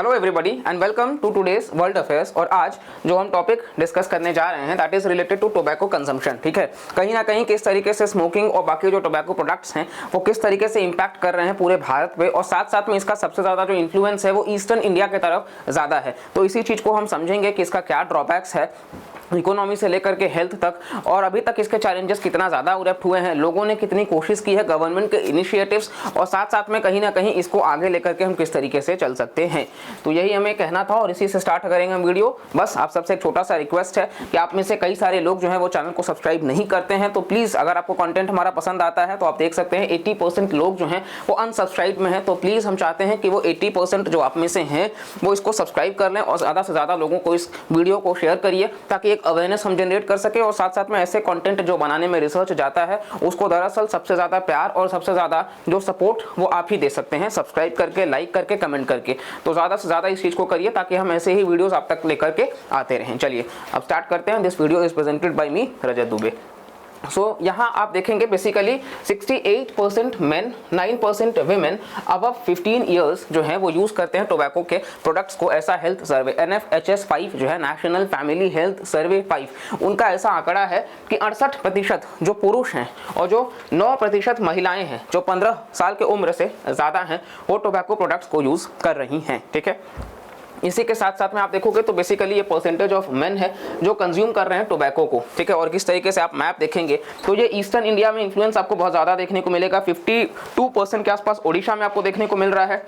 Hello everybody and welcome to today's world affairs. और आज जो हम टॉपिक डिस्कस करने जा रहे हैं that is related to tobacco consumption. ठीक है, कहीं ना कहीं किस तरीके से स्मोकिंग और बाकी जो टोबैको प्रोडक्ट्स हैं वो किस तरीके से इंपैक्ट कर रहे हैं पूरे भारत पे, और साथ साथ में इसका सबसे ज़्यादा जो इन्फ्लुएंस है वो ईस्टर्न इंडिया की तरफ ज़्यादा है। तो इसी चीज़ को हम समझेंगे कि इसका क्या ड्रॉबैक्स है इकोनॉमी से लेकर के हेल्थ तक, और अभी तक इसके चैलेंजेस कितना ज़्यादा उरप्ट हुए हैं, लोगों ने कितनी कोशिश की है, गवर्नमेंट के इनिशिएटिव्स, और साथ साथ में कहीं ना कहीं इसको आगे लेकर के हम किस तरीके से चल सकते हैं। तो यही हमें कहना था और इसी से स्टार्ट करेंगे हम वीडियो। बस आप सबसे एक छोटा सा रिक्वेस्ट है कि आप में से कई सारे लोग जो है वो चैनल को सब्सक्राइब नहीं करते हैं, तो प्लीज़ अगर आपको कंटेंट हमारा पसंद आता है तो आप देख सकते हैं 80% लोग जो हैं वो अनसब्सक्राइब में हैं। तो प्लीज़ हम चाहते हैं कि वो 80% जो आप में से हैं वो इसको सब्सक्राइब कर लें और ज़्यादा से ज़्यादा लोगों को इस वीडियो को शेयर करिए ताकि एक अवेयरनेस हम जनरेट कर सके। और साथ साथ में ऐसे कंटेंट जो बनाने में रिसर्च जाता है उसको दरअसल सबसे ज़्यादा प्यार और सबसे ज़्यादा जो सपोर्ट वो आप ही दे सकते हैं, सब्सक्राइब करके, लाइक करके, कमेंट करके। तो ज़्यादा से ज़्यादा इस चीज़ को करिए ताकि हम ऐसे ही वीडियोस आप तक लेकर के आते रहें। चलिए अब स्टार्ट करते हैं। This video is presented by me Rajat Dubey. यहाँ आप देखेंगे basically 68% men, 9% women above 15 years जो हैं वो यूज़ करते हैं टोबैको के प्रोडक्ट्स को। ऐसा हेल्थ सर्वे NFHS 5 जो है, नेशनल फैमिली हेल्थ सर्वे 5, उनका ऐसा आंकड़ा है कि 68% जो पुरुष हैं और जो 9% महिलाएं हैं जो 15 साल के उम्र से ज़्यादा हैं वो टोबैको प्रोडक्ट्स को यूज़ कर रही हैं। ठीक है, इसी के साथ साथ में आप देखोगे तो बेसिकली ये परसेंटेज ऑफ मेन है जो कंज्यूम कर रहे हैं टोबैको को। ठीक है, और किस तरीके से आप मैप देखेंगे तो ये ईस्टर्न इंडिया में इन्फ्लुएंस आपको बहुत ज़्यादा देखने को मिलेगा। 52% के आसपास ओडिशा में आपको देखने को मिल रहा है।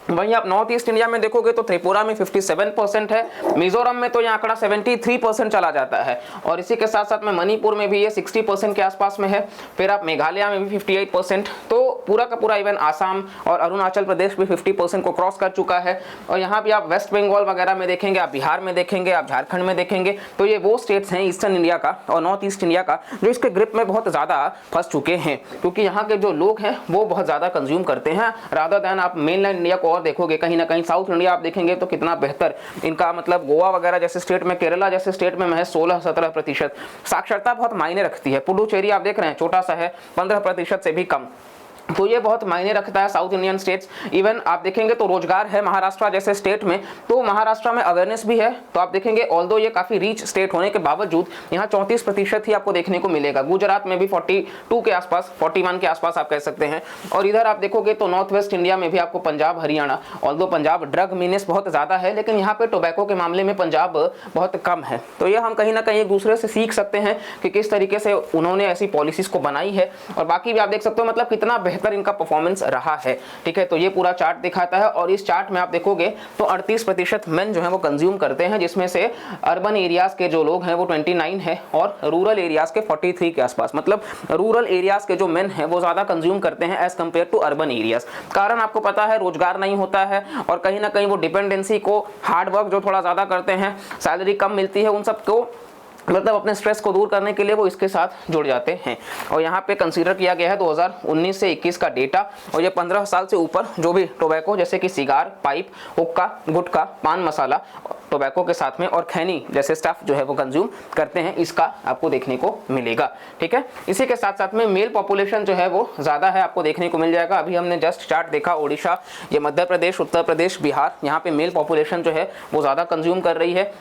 वहीं आप नॉर्थ ईस्ट इंडिया में देखोगे तो त्रिपुरा में 57% है, मिजोरम में तो ये आंकड़ा 73% चला जाता है, और इसी के साथ साथ में मणिपुर में भी ये 60% के आसपास में है। फिर आप मेघालय में भी 58%, तो पूरा का पूरा इवन आसाम और अरुणाचल प्रदेश भी 50% को क्रॉस कर चुका है। और यहाँ भी आप वेस्ट बंगाल वगैरह में देखेंगे, आप बिहार में देखेंगे, आप झारखंड में देखेंगे, तो ये वो स्टेट्स हैं ईस्टर्न इंडिया का और नॉर्थ ईस्ट इंडिया का जो इसके ग्रिप में बहुत ज़्यादा फंस चुके हैं, क्योंकि यहाँ के जो लोग हैं वो बहुत ज़्यादा कंज्यूम करते हैं रादर दैन आप मेनलैंड इंडिया को। और देखोगे कहीं ना कहीं साउथ इंडिया आप देखेंगे तो कितना बेहतर इनका, मतलब गोवा वगैरह जैसे स्टेट में, केरला जैसे स्टेट में महज 16-17%। साक्षरता बहुत मायने रखती है। पुडुचेरी आप देख रहे हैं छोटा सा है, 15% से भी कम, तो ये बहुत मायने रखता है साउथ इंडियन स्टेट्स। इवन आप देखेंगे तो रोजगार है महाराष्ट्र जैसे स्टेट में, तो महाराष्ट्र में अवेयरनेस भी है। तो आप देखेंगे ऑल्दो ये काफ़ी रीच स्टेट होने के बावजूद यहाँ 34% ही आपको देखने को मिलेगा। गुजरात में भी 42 के आसपास, 41 के आसपास आप कह सकते हैं। और इधर आप देखोगे तो नॉर्थ वेस्ट इंडिया में भी आपको Punjab, Haryana, although Punjab drug menace बहुत ज़्यादा है, लेकिन यहाँ पे टोबैको के मामले में पंजाब बहुत कम है। तो ये हम कहीं ना कहीं एक दूसरे से सीख सकते हैं कि किस तरीके से उन्होंने ऐसी पॉलिसीज़ को बनाई है, और बाकी भी आप देख सकते हो मतलब कितना बेहतर इनका परफॉर्मेंस रहा है। ठीक है, तो ये पूरा चार्ट दिखाता है, और इस चार्ट में आप देखोगे तो 38% मेन जो है वो कंज्यूम करते हैं, जिसमें से अर्बन एरियाज के जो लोग हैं वो 29 है और रूरल एरियाज के 43 के आसपास। मतलब रूरल एरियाज के जो मेन हैं वो ज़्यादा कंज्यूम करते हैं as compare to urban areas. कारण आपको पता है रोजगार नहीं होता है, और कहीं ना कहीं वो डिपेंडेंसी को, हार्डवर्क जो थोड़ा ज़्यादा करते हैं, सैलरी कम मिलती है, उन सबको मतलब अपने स्ट्रेस को दूर करने के लिए वो इसके साथ जुड़ जाते हैं। और यहाँ पे कंसीडर किया गया है 2019 से 21 का डेटा, और ये 15 साल से ऊपर जो भी टोबैको जैसे कि सिगार, पाइप, हुक्का, गुटखा, पान मसाला टोबैको के साथ में और खैनी जैसे स्टफ जो है वो कंज्यूम करते हैं, इसका आपको देखने को मिलेगा। ठीक है, इसी के साथ साथ में मेल पॉपुलेशन जो है वो ज़्यादा है, आपको देखने को मिल जाएगा। अभी हमने जस्ट चार्ट देखा, ओडिशा, ये मध्य प्रदेश, उत्तर प्रदेश, बिहार, यहाँ पे मेल पॉपुलेशन जो है वो ज़्यादा कंज्यूम कर रही है।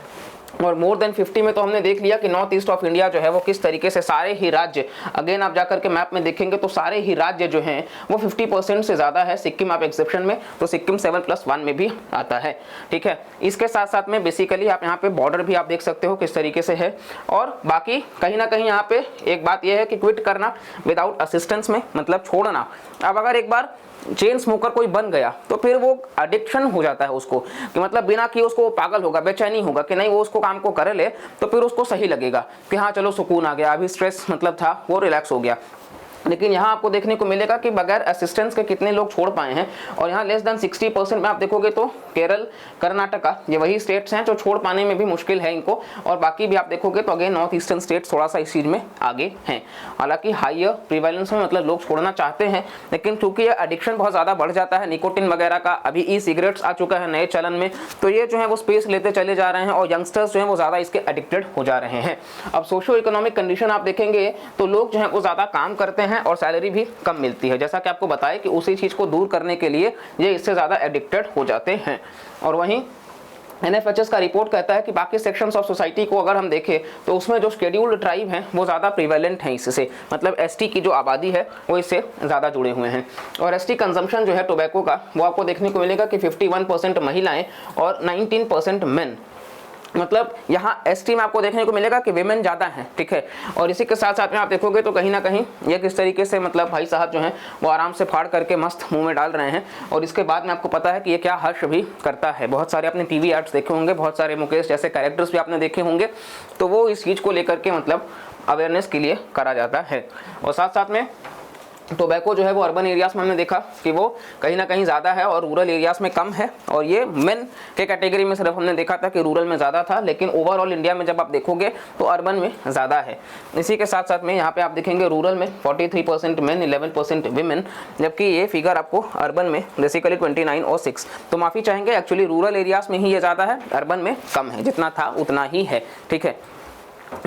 और मोर देन 50 में तो हमने देख लिया कि नॉर्थ ईस्ट ऑफ इंडिया जो है वो किस तरीके से सारे ही राज्य, अगेन आप जाकर के मैप में देखेंगे तो सारे ही राज्य जो हैं वो 50% से ज़्यादा है। सिक्किम आप एक्सेप्शन में, तो सिक्किम 7+1 में भी आता है। ठीक है, इसके साथ साथ में बेसिकली आप यहाँ पे बॉर्डर भी आप देख सकते हो किस तरीके से है। और बाकी कहीं ना कहीं यहाँ पे एक बात यह है कि क्विट करना विदाउट असिस्टेंस में, मतलब छोड़ना। अब अगर एक बार चेन स्मोकर कोई बन गया तो फिर वो एडिक्शन हो जाता है उसको, कि मतलब बिना किए उसको पागल होगा, बेचैनी होगा कि नहीं वो उसको काम को कर ले, तो फिर उसको सही लगेगा कि हाँ चलो सुकून आ गया, अभी स्ट्रेस मतलब था वो रिलैक्स हो गया। लेकिन यहाँ आपको देखने को मिलेगा कि बगैर असिस्टेंस के कितने लोग छोड़ पाए हैं, और यहाँ लेस देन 60% में आप देखोगे तो केरल, कर्नाटका, ये वही स्टेट्स हैं जो छोड़ पाने में भी मुश्किल है इनको। और बाकी भी आप देखोगे तो अगेन नॉर्थ ईस्टर्न स्टेट्स थोड़ा सा इस चीज़ में आगे हैं। हालांकि हाइयर प्रिवेलेंस में मतलब लोग छोड़ना चाहते हैं, लेकिन क्योंकि ये एडिक्शन बहुत ज़्यादा बढ़ जाता है, निकोटिन वगैरह का, अभी ई सिगरेट्स आ चुका है नए चलन में, तो ये जो है वो स्पेस लेते चले जा रहे हैं और यंगस्टर्स जो हैं वो ज़्यादा इसके एडिक्टेड हो जा रहे हैं। अब सोशो इकोनॉमिक कंडीशन आप देखेंगे तो लोग जो हैं वो ज़्यादा काम करते हैं, है और सैलरी भी कम मिलती है। जैसा कि आपको बताया कि उसी चीज़ को दूर करने के लिए ये इससे ज़्यादा एडिक्टेड हो जाते हैं। और वहीं NFHS का रिपोर्ट कहता है कि बाकी सेक्शंस ऑफ सोसाइटी को अगर हम देखें तो उसमें जो शेड्यूल्ड ट्राइब हैं वो ज़्यादा प्रिवेलेंट हैं इससे, मतलब ST की जो आबादी है वो इससे ज़्यादा जुड़े हुए हैं। और ST कंजम्पशन जो है टोबैको का वो आपको देखने को मिलेगा कि 51% महिलाएं और 19% मेन, मतलब यहाँ ST में आपको देखने को मिलेगा कि विमेन ज़्यादा हैं, ठीक है। और इसी के साथ साथ में आप देखोगे तो कहीं ना कहीं ये किस तरीके से मतलब भाई साहब जो हैं वो आराम से फाड़ करके मस्त मुंह में डाल रहे हैं। और इसके बाद में आपको पता है कि ये क्या हर्ष भी करता है। बहुत सारे आपने टीवी एड्स देखे होंगे, बहुत सारे मुकेश जैसे कैरेक्टर्स भी आपने देखे होंगे, तो वो इस चीज़ को लेकर के मतलब अवेयरनेस के लिए करा जाता है। और साथ साथ में टोबैको जो है वो अर्बन एरियाज़ में हमने देखा कि वो कहीं ना कहीं ज़्यादा है और रूरल एरियाज़ में कम है। और ये मेन के कैटेगरी में सिर्फ हमने देखा था कि रूरल में ज़्यादा था, लेकिन ओवरऑल इंडिया में जब आप देखोगे तो अर्बन में ज़्यादा है। इसी के साथ साथ में यहाँ पे आप देखेंगे रूरल में 43% मेन, 11% विमेन, जबकि ये फिगर आपको अर्बन में बेसिकली 29 और 6। तो माफ़ी चाहेंगे, एक्चुअली रूरल एरियाज़ में ही ये ज़्यादा है, अर्बन में कम है, जितना था उतना ही है, ठीक है।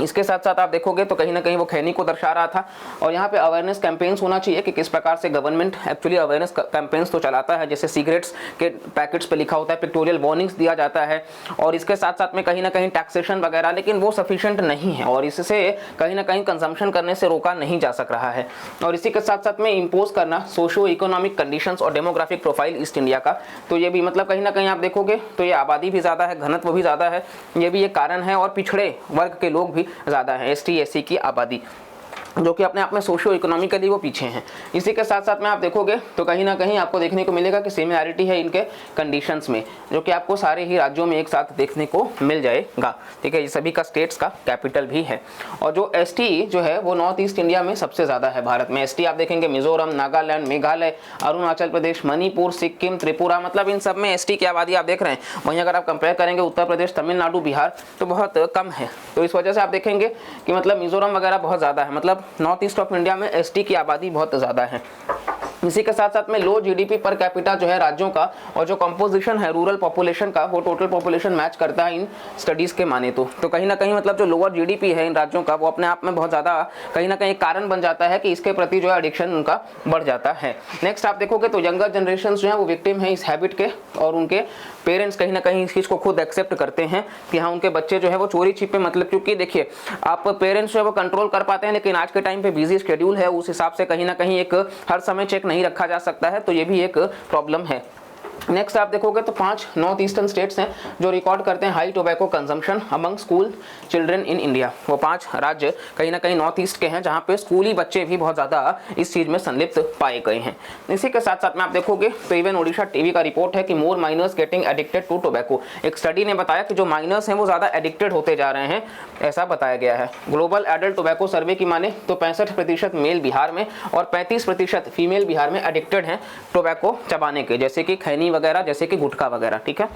इसके साथ साथ आप देखोगे तो कहीं ना कहीं वो खैनी को दर्शा रहा था। और यहाँ पे अवेयरनेस कैंपेन्स होना चाहिए कि किस प्रकार से गवर्नमेंट एक्चुअली अवेयरनेस कैंपेन्स तो चलाता है, जैसे सिगरेट्स के पैकेट्स पे लिखा होता है, पिक्टोरियल वार्निंग्स दिया जाता है, और इसके साथ साथ में कहीं ना कहीं टैक्सेशन वगैरह, लेकिन वो सफिशिएंट नहीं है और इससे कहीं ना कहीं कंजम्पशन करने से रोका नहीं जा सक रहा है। और इसी के साथ साथ में इम्पोज करना सोशो इकोनॉमिक कंडीशंस और डेमोग्राफिक प्रोफाइल ईस्ट इंडिया का, तो ये भी मतलब कहीं ना कहीं आप देखोगे तो ये आबादी भी ज़्यादा है, घनत्व भी ज़्यादा है, ये भी एक कारण है। और पिछड़े वर्ग के लोग भी ज़्यादा है, ST SC की आबादी, जो कि अपने आप में सोशियो इकोनॉमिकली वो पीछे हैं। इसी के साथ साथ में आप देखोगे तो कहीं ना कहीं आपको देखने को मिलेगा कि सिमिलैरिटी है इनके कंडीशंस में, जो कि आपको सारे ही राज्यों में एक साथ देखने को मिल जाएगा, ठीक है। ये सभी का स्टेट्स का कैपिटल भी है। और जो ST जो है वो नॉर्थ ईस्ट इंडिया में सबसे ज़्यादा है भारत में। ST आप देखेंगे मिजोरम, नागालैंड, मेघालय, अरुणाचल प्रदेश, मणिपुर, सिक्किम, त्रिपुरा, मतलब इन सब में ST की आबादी आप देख रहे हैं। वहीं अगर आप कंपेयर करेंगे उत्तर प्रदेश, तमिलनाडु, बिहार तो बहुत कम है। तो इस वजह से आप देखेंगे कि मतलब मिजोरम वगैरह बहुत ज़्यादा है, मतलब नॉर्थ ईस्ट ऑफ इंडिया में ST की आबादी बहुत ज़्यादा है। इसी के साथ साथ में लो GDP पर कैपिटा जो है राज्यों का, और जो कंपोजिशन है रूरल पॉपुलेशन का वो टोटल पॉपुलेशन मैच करता है इन स्टडीज़ के माने तो कहीं ना कहीं मतलब जो लोअर GDP है इन राज्यों का वो अपने आप में बहुत ज़्यादा कहीं ना कहीं कारण बन जाता है कि इसके प्रति जो है एडिक्शन उनका बढ़ जाता है। नेक्स्ट आप देखोगे तो यंगर जनरेशन जो है वो विक्टिम है इस हैबिट के, और उनके पेरेंट्स कहीं ना कहीं इस चीज़ को खुद एक्सेप्ट करते हैं कि हाँ उनके बच्चे जो है वो चोरी छिपे, मतलब क्योंकि देखिए आप पेरेंट्स जो है वो कंट्रोल कर पाते हैं, लेकिन आज के टाइम पे बिजी शेड्यूल है, उस हिसाब से कहीं ना कहीं एक हर समय चेक नहीं रखा जा सकता है, तो ये भी एक प्रॉब्लम है। नेक्स्ट आप देखोगे तो 5 नॉर्थ ईस्टर्न स्टेट्स हैं जो रिकॉर्ड करते हैं high tobacco consumption among school children in India. वो 5 राज्य कहीं ना कहीं नॉर्थ ईस्ट के हैं जहां पे स्कूली बच्चे भी बहुत ज़्यादा इस चीज़ में संलिप्त पाए गए हैं। इसी के साथ साथ में आप देखोगे तो इवन ओडिशा टीवी का रिपोर्ट है कि more minors getting addicted to tobacco. एक स्टडी ने बताया कि जो माइनर्स हैं वो ज़्यादा एडिक्टेड होते जा रहे हैं, ऐसा बताया गया है। ग्लोबल एडल्ट टोबैको सर्वे की माने तो 65% मेल बिहार में और 35% फीमेल बिहार में एडिक्टेड हैं टोबैको चबाने के, जैसे कि खैनी वगैरह, जैसे कि गुटखा वगैरह, ठीक है।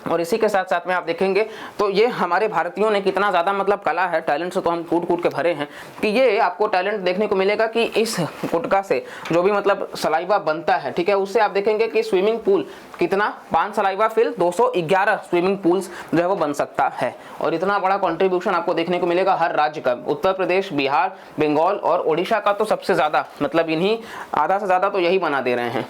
और इसी के साथ साथ में आप देखेंगे तो ये हमारे भारतीयों ने कितना ज़्यादा मतलब कला है, टैलेंट से तो हम कूट कूट के भरे हैं कि ये आपको टैलेंट देखने को मिलेगा कि इस गुटखा से जो भी मतलब सलाइवा बनता है, ठीक है, उससे आप देखेंगे कि स्विमिंग पूल कितना 5 सलाइवा फिल 211 स्विमिंग पूल्स जो है वो बन सकता है। और इतना बड़ा कंट्रीब्यूशन आपको देखने को मिलेगा हर राज्य का, उत्तर प्रदेश, बिहार, बंगाल और ओडिशा का तो सबसे ज़्यादा, मतलब इन्हीं आधा से ज़्यादा तो यही बना दे रहे हैं।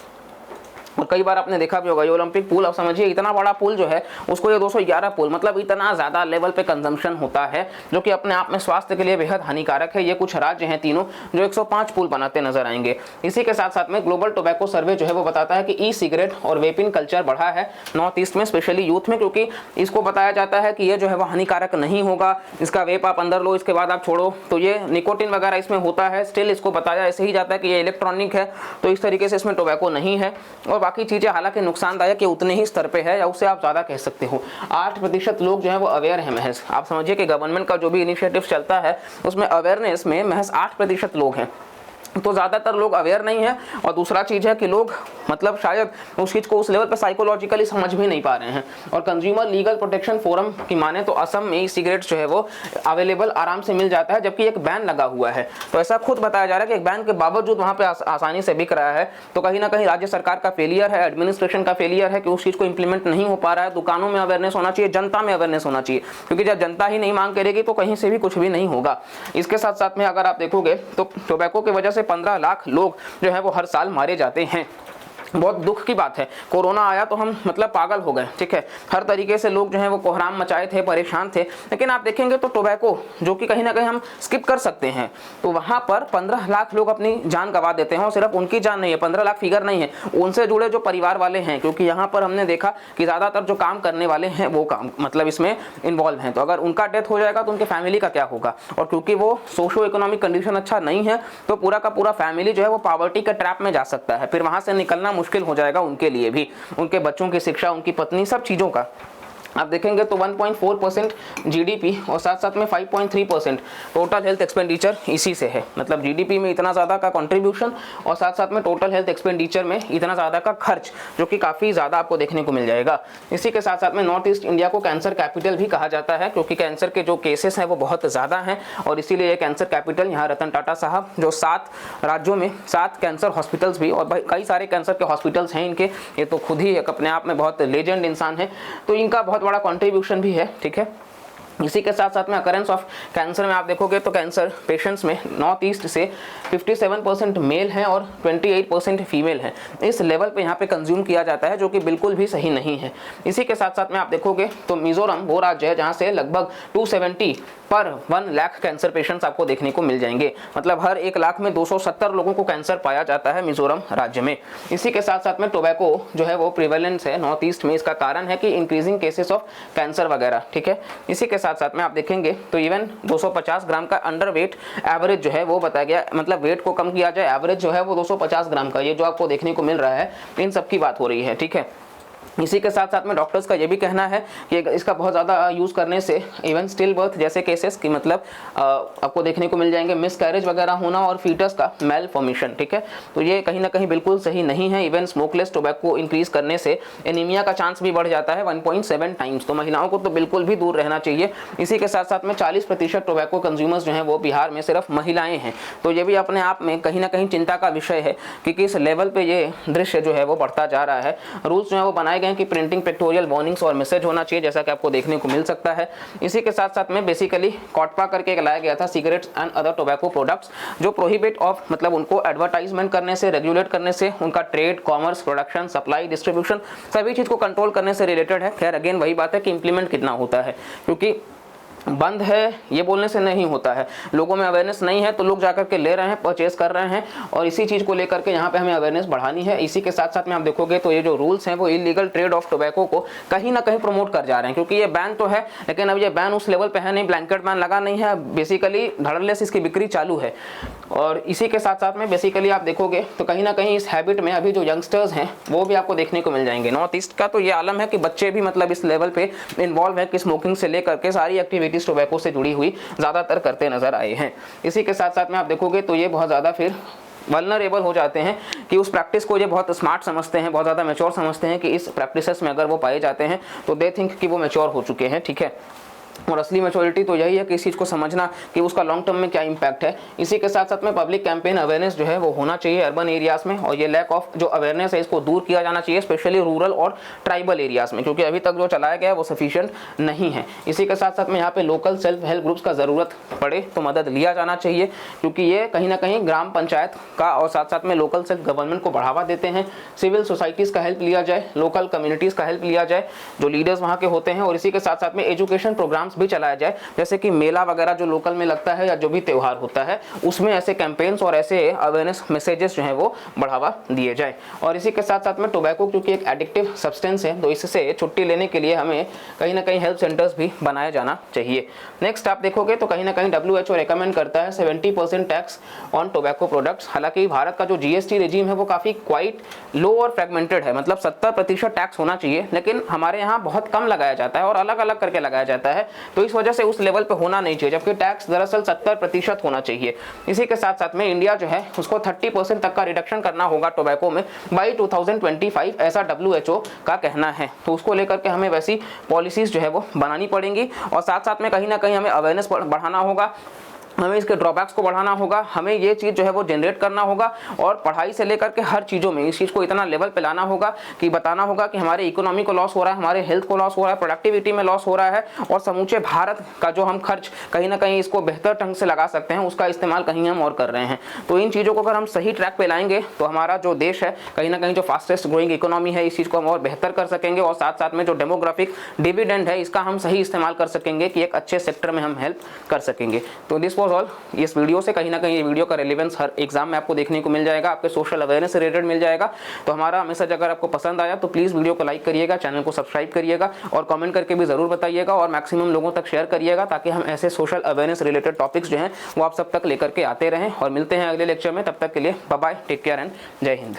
और कई बार आपने देखा भी होगा ये ओलंपिक पूल, अब समझिए इतना बड़ा पूल जो है उसको ये 211 पूल, मतलब इतना ज़्यादा लेवल पे कंजम्पशन होता है जो कि अपने आप में स्वास्थ्य के लिए बेहद हानिकारक है। ये कुछ राज्य हैं तीनों जो 105 पूल बनाते नजर आएंगे। इसी के साथ साथ में ग्लोबल टोबैको सर्वे जो है वो बताता है कि ई सिगरेट और वेपिंग कल्चर बढ़ा है नॉर्थ ईस्ट में, स्पेशली यूथ में, क्योंकि इसको बताया जाता है कि ये जो है वो हानिकारक नहीं होगा, इसका वेप आप अंदर लो इसके बाद आप छोड़ो, तो ये निकोटिन वगैरह इसमें होता है। स्टिल इसको बताया ऐसे ही जाता है कि ये इलेक्ट्रॉनिक है, तो इस तरीके से इसमें टोबैको नहीं है। और बाकी चीज़ें हालांकि नुकसानदायक उतने ही स्तर पे है या उससे आप ज़्यादा कह सकते हो। 8% लोग जो है वो अवेयर है महज। आप समझिए कि गवर्नमेंट का जो भी इनिशिएटिव चलता है उसमें अवेयरनेस में महज 8% लोग हैं, तो ज़्यादातर लोग अवेयर नहीं है। और दूसरा चीज़ है कि लोग मतलब शायद उस चीज़ को उस लेवल पर साइकोलॉजिकली समझ भी नहीं पा रहे हैं। और कंज्यूमर लीगल प्रोटेक्शन फोरम की माने तो असम में ई सिगरेट्स जो है वो अवेलेबल आराम से मिल जाता है, जबकि एक बैन लगा हुआ है। तो ऐसा खुद बताया जा रहा है कि एक बैन के बावजूद वहाँ पे आसानी से बिक रहा है। तो कहीं ना कहीं राज्य सरकार का फेलियर है, एडमिनिस्ट्रेशन का फेलियर है कि उस चीज़ को इंप्लीमेंट नहीं हो पा रहा है। दुकानों में अवेयरनेस होना चाहिए, जनता में अवेयरनेस होना चाहिए, क्योंकि जब जनता ही नहीं मांग करेगी तो कहीं से भी कुछ भी नहीं होगा। इसके साथ साथ में अगर आप देखोगे तो टोबैको की वजह से 15 लाख लोग जो है वो हर साल मारे जाते हैं। बहुत दुख की बात है, कोरोना आया तो हम मतलब पागल हो गए, ठीक है, हर तरीके से लोग जो हैं वो कोहराम मचाए थे, परेशान थे। लेकिन आप देखेंगे तो टोबैको जो कि कहीं ना कहीं हम स्किप कर सकते हैं, तो वहाँ पर 15 लाख लोग अपनी जान गंवा देते हैं। और सिर्फ उनकी जान नहीं है, 15 लाख फिगर नहीं है, उनसे जुड़े जो परिवार वाले हैं, क्योंकि यहाँ पर हमने देखा कि ज़्यादातर जो काम करने वाले हैं वो काम मतलब इसमें इन्वॉल्व हैं। तो अगर उनका डेथ हो जाएगा तो उनके फैमिली का क्या होगा, और क्योंकि वो सोशो इकोनॉमिक कंडीशन अच्छा नहीं है तो पूरा का पूरा फैमिली जो है वो पॉवर्टी के ट्रैप में जा सकता है, फिर वहाँ से निकलना मुश्किल हो जाएगा उनके लिए भी, उनके बच्चों की शिक्षा, उनकी पत्नी, सब चीज़ों का। आप देखेंगे तो 1.4% जीडीपी और साथ साथ में 5.3% टोटल हेल्थ एक्सपेंडिचर इसी से है। मतलब जीडीपी में इतना ज़्यादा का कंट्रीब्यूशन और साथ साथ में टोटल हेल्थ एक्सपेंडिचर में इतना ज़्यादा का खर्च, जो कि काफ़ी ज़्यादा आपको देखने को मिल जाएगा। इसी के साथ साथ में नॉर्थ ईस्ट इंडिया को कैंसर कैपिटल भी कहा जाता है, क्योंकि कैंसर के जो केसेस हैं वो बहुत ज़्यादा हैं, और इसीलिए कैंसर कैपिटल यहाँ रतन टाटा साहब जो 7 राज्यों में 7 कैंसर हॉस्पिटल्स भी, और कई सारे कैंसर के हॉस्पिटल्स हैं इनके, ये तो खुद ही एक अपने आप में बहुत लेजेंड इंसान है, तो इनका बहुत बड़ा कंट्रीब्यूशन भी है, ठीक है। इसी के साथ साथ में अकरेंस ऑफ कैंसर में आप देखोगे तो कैंसर पेशेंट्स में नॉर्थ ईस्ट से 57% मेल हैं और 28% फीमेल हैं। इस लेवल पे यहाँ पे कंज्यूम किया जाता है, जो कि बिल्कुल भी सही नहीं है। इसी के साथ साथ में आप देखोगे तो मिजोरम वो राज्य है जहाँ से लगभग 270 पर 1 लाख कैंसर पेशेंट्स आपको देखने को मिल जाएंगे। मतलब हर 1 लाख में 270 लोगों को कैंसर पाया जाता है मिजोरम राज्य में। इसी के साथ साथ में टोबैको जो है वो प्रिवेलेंस है नॉर्थ ईस्ट में, इसका कारण है कि इंक्रीजिंग केसेस ऑफ कैंसर वगैरह, ठीक है। इसी के साथ साथ में आप देखेंगे तो इवन 250 ग्राम का अंडर वेट एवरेज जो है वो बताया गया, मतलब वेट को कम किया जाए, एवरेज जो है वो 250 ग्राम का, ये जो आपको देखने को मिल रहा है, इन सब की बात हो रही है, ठीक है। इसी के साथ साथ में डॉक्टर्स का ये भी कहना है कि इसका बहुत ज़्यादा यूज़ करने से इवन स्टिल बर्थ जैसे केसेस की मतलब आपको देखने को मिल जाएंगे, मिस कैरेज वगैरह होना और फीटस का मेल फॉर्मेशन, ठीक है। तो ये कहीं ना कहीं बिल्कुल सही नहीं है। इवन स्मोकलेस टोबैको इंक्रीज करने से एनीमिया का चांस भी बढ़ जाता है 1.7 टाइम्स, तो महिलाओं को तो बिल्कुल भी दूर रहना चाहिए। इसी के साथ साथ में 40% टोबैको कंज्यूमर्स जो हैं वो बिहार में सिर्फ महिलाएँ हैं, तो ये भी अपने आप में कहीं ना कहीं चिंता का विषय है कि किस लेवल पर ये दृश्य जो है वो बढ़ता जा रहा है। रूल्स जो है वो बनाए गए कि प्रिंटिंग पिक्टोरियल वार्निंग्स और मैसेज होना चाहिए, जैसा कि आपको देखने को मिल सकता है। इसी के साथ साथ में बेसिकली कॉटपा करके एक लाया गया था cigarettes and other tobacco products, जो प्रोहिबिट ऑफ मतलब उनको एडवर्टाइजमेंट करने से, रेगुलेट करने से, उनका trade, commerce, production, supply, distribution सभी चीज़ को कंट्रोल करने से रिलेटेड है। खैर अगेन वही बात है कि इंप्लीमेंट कितना होता है, क्योंकि बंद है ये बोलने से नहीं होता है, लोगों में अवेयरनेस नहीं है तो लोग जाकर के ले रहे हैं, परचेज कर रहे हैं, और इसी चीज़ को लेकर के यहाँ पे हमें अवेयरनेस बढ़ानी है। इसी के साथ साथ में आप देखोगे तो ये जो रूल्स हैं वो इलीगल ट्रेड ऑफ टोबैको को कहीं ना कहीं प्रमोट कर जा रहे हैं, क्योंकि ये बैन तो है लेकिन अब ये बैन उस लेवल पे है नहीं, ब्लैंकेट बैन लगा नहीं है, बेसिकली धड़ल्ले से इसकी बिक्री चालू है। और इसी के साथ साथ में बेसिकली आप देखोगे तो कहीं ना कहीं इस हैबिट में अभी जो यंगस्टर्स हैं वो भी आपको देखने को मिल जाएंगे। नॉर्थ ईस्ट का तो ये आलम है कि बच्चे भी मतलब इस लेवल पे इन्वॉल्व है कि स्मोकिंग से लेकर के सारी एक्टिविटीज टोबैको से जुड़ी हुई ज़्यादातर करते नजर आए हैं। इसी के साथ साथ में आप देखोगे तो ये बहुत ज़्यादा फिर वल्नरेबल हो जाते हैं कि उस प्रैक्टिस को ये बहुत स्मार्ट समझते हैं, बहुत ज़्यादा मैच्योर समझते हैं कि इस प्रैक्टिसेस में अगर वो पाए जाते हैं तो दे थिंक कि वो मैच्योर हो चुके हैं, ठीक है। और असली मैच्योरिटी तो यही है कि इस चीज़ को समझना कि उसका लॉन्ग टर्म में क्या इंपैक्ट है। इसी के साथ साथ में पब्लिक कैंपेन अवेयरनेस जो है वो होना चाहिए अर्बन एरियाज़ में, और ये लैक ऑफ जो अवेयरनेस है इसको दूर किया जाना चाहिए, स्पेशली रूरल और ट्राइबल एरियाज़ में, क्योंकि अभी तक जो चलाया गया है वो सफिशिएंट नहीं है। इसी के साथ साथ में यहाँ पे लोकल सेल्फ हेल्प ग्रुप्स का ज़रूरत पड़े तो मदद लिया जाना चाहिए, क्योंकि ये कहीं ना कहीं ग्राम पंचायत का और साथ साथ में लोकल सेल्फ गवर्नमेंट को बढ़ावा देते हैं। सिविल सोसाइटीज़ का हेल्प लिया जाए, लोकल कम्युनिटीज़ का हेल्प लिया जाए जो लीडर्स वहाँ के होते हैं, और इसी के साथ साथ में एजुकेशन प्रोग्राम्स भी चलाया जाए, जैसे कि मेला वगैरह जो लोकल में लगता है या जो भी त्यौहार होता है उसमें ऐसे कैंपेन्स और ऐसे अवेयरनेस मैसेजेस जो हैं वो बढ़ावा दिए जाए। और इसी के साथ साथ में टोबैको क्योंकि एक एडिक्टिव सब्सटेंस है तो इससे छुट्टी लेने के लिए हमें कहीं ना कहीं हेल्थ सेंटर्स भी बनाया जाना चाहिए। नेक्स्ट आप देखोगे तो कहीं ना कहीं WHO रेकमेंड करता है 70% टैक्स ऑन टोबैको प्रोडक्ट्स। हालांकि भारत का जो GST रेजिम है वो काफ़ी क्वाइट लो और फ्रेगमेंटेड है, मतलब 70% टैक्स होना चाहिए, लेकिन हमारे यहाँ बहुत कम लगाया जाता है और अलग अलग करके लगाया जाता है, तो इस वजह से उस लेवल पे होना नहीं चाहिए, जबकि टैक्स दरअसल 70% होना चाहिए। इसी के साथ साथ में इंडिया जो है उसको 30% तक का रिडक्शन करना होगा टोबैको में बाई 2025, ऐसा WHO का कहना है। तो उसको लेकर के हमें वैसी पॉलिसीज जो है वो बनानी पड़ेंगी, और साथ साथ में कहीं ना कहीं हमें अवेयरनेस बढ़ाना होगा हमें इसके ड्रॉबैक्स को बढ़ाना होगा, हमें ये चीज़ जो है वो जनरेट करना होगा और पढ़ाई से लेकर के हर चीज़ों में इस चीज़ को इतना लेवल पे लाना होगा कि बताना होगा कि हमारे इकोनॉमी को लॉस हो रहा है, हमारे हेल्थ को लॉस हो रहा है, प्रोडक्टिविटी में लॉस हो रहा है और समूचे भारत का जो हम खर्च कहीं ना कहीं इसको बेहतर ढंग से लगा सकते हैं उसका इस्तेमाल कहीं हम और कर रहे हैं। तो इन चीज़ों को अगर हम सही ट्रैक पे लाएंगे तो हमारा जो देश है कहीं ना कहीं जो फास्टेस्ट ग्रोइंग इकोनॉमी है इस चीज़ को हम और बेहतर कर सकेंगे और साथ साथ में जो डेमोग्राफिक डिविडेंड है इसका हम सही इस्तेमाल कर सकेंगे कि एक अच्छे सेक्टर में हम हेल्प कर सकेंगे। तो दिस वॉज ऑल। इस वीडियो से कहीं ना कहीं ये वीडियो का रेलेवेंस हर एग्जाम में आपको देखने को मिल जाएगा, आपके सोशल अवेयरनेस से रिलेटेड मिल जाएगा। तो हमारा मैसेज अगर आपको पसंद आया तो प्लीज़ वीडियो को लाइक करिएगा, चैनल को सब्सक्राइब करिएगा और कमेंट करके भी ज़रूर बताइएगा और मैक्सिमम लोगों तक शेयर करिएगा ताकि हम ऐसे सोशल अवेयरनेस रिलेटेड टॉपिक्स जो हैं वो आप सब तक लेकर के आते रहें। और मिलते हैं अगले लेक्चर में, तब तक के लिए bye bye, take care and जय हिंद।